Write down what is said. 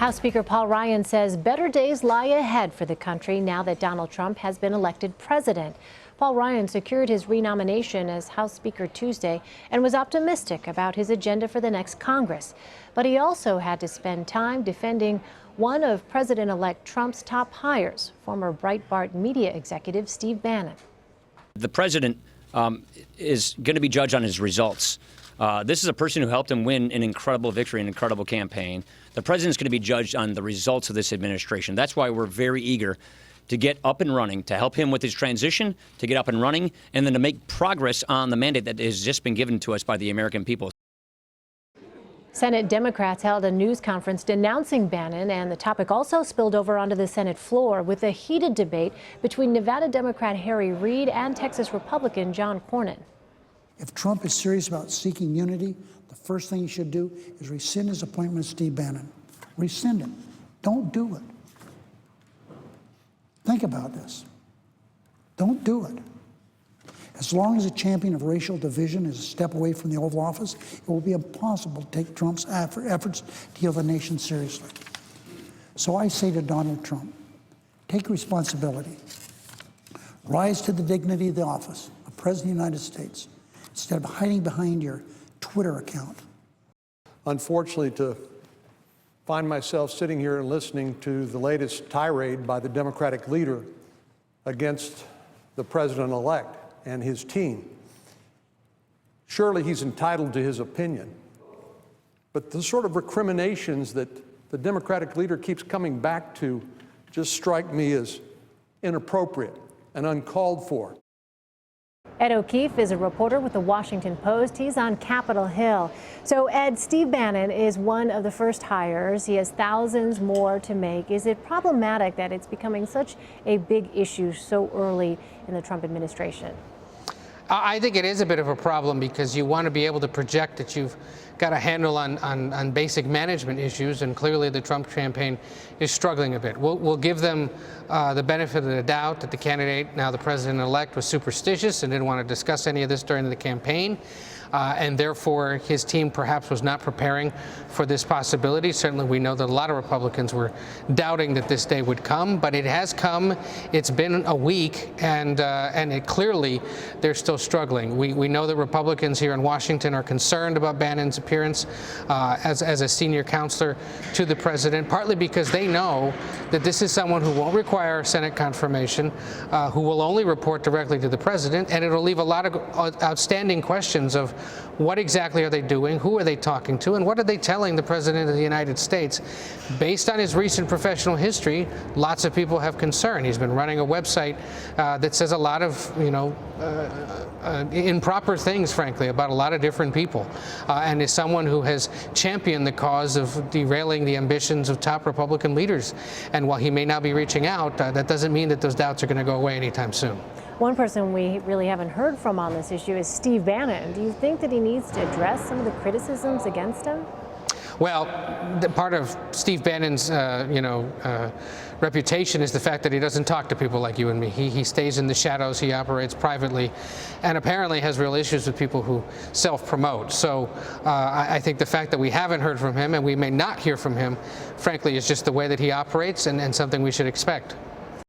House Speaker Paul Ryan says better days lie ahead for the country now that Donald Trump has been elected president. Paul Ryan secured his renomination as House Speaker Tuesday and was optimistic about his agenda for the next Congress. But he also had to spend time defending one of President-elect Trump's top hires, former Breitbart media executive Steve Bannon. The president is going to be judged on his results. This is a person who helped him win an incredible victory, an incredible campaign. The president's going to be judged on the results of this administration. That's why we're very eager to get up and running, to help him with his transition, to get up and running, and then to make progress on the mandate that has just been given to us by the American people. Senate Democrats held a news conference denouncing Bannon, and the topic also spilled over onto the Senate floor with a heated debate between Nevada Democrat Harry Reid and Texas Republican John Cornyn. If Trump is serious about seeking unity, the first thing he should do is rescind his appointment with Steve Bannon. Rescind it. Don't do it. Think about this. Don't do it. As long as a champion of racial division is a step away from the Oval Office, it will be impossible to take Trump's efforts to heal the nation seriously. So I say to Donald Trump, take responsibility. Rise to the dignity of the office of President of the United States instead of hiding behind your Twitter account. Unfortunately, to find myself sitting here and listening to the latest tirade by the Democratic leader against the president-elect and his team. Surely he's entitled to his opinion. But the sort of recriminations that the Democratic leader keeps coming back to just strike me as inappropriate and uncalled for. Ed O'Keefe is a reporter with the Washington Post. He's on Capitol Hill. So, Ed, Steve Bannon is one of the first hires. He has thousands more to make. Is it problematic that it's becoming such a big issue so early in the Trump administration? I think it is a bit of a problem because you want to be able to project that you've got a handle on basic management issues, and clearly the Trump campaign is struggling a bit. We'll give them the benefit of the doubt that the candidate, now the president-elect, was superstitious and didn't want to discuss any of this during the campaign. And therefore, his team perhaps was not preparing for this possibility. Certainly, we know that a lot of Republicans were doubting that this day would come, but it has come. It's been a week, and it clearly they're still struggling. We know that Republicans here in Washington are concerned about Bannon's appearance as a senior counselor to the president, partly because they know that this is someone who won't require Senate confirmation, who will only report directly to the president, and it'll leave a lot of outstanding questions of what exactly are they doing, who are they talking to, and what are they telling the President of the United States? Based on his recent professional history, lots of people have concern. He's been running a website that says a lot of, improper things, frankly, about a lot of different people, and is someone who has championed the cause of derailing the ambitions of top Republican leaders. And while he may now be reaching out, that doesn't mean that those doubts are going to go away anytime soon. One person we really haven't heard from on this issue is Steve Bannon. Do you think that he needs to address some of the criticisms against him? Well, part of Steve Bannon's, reputation is the fact that he doesn't talk to people like you and me. He stays in the shadows. He operates privately, and apparently has real issues with people who self-promote. So I think the fact that we haven't heard from him, and we may not hear from him, frankly, is just the way that he operates, and something we should expect.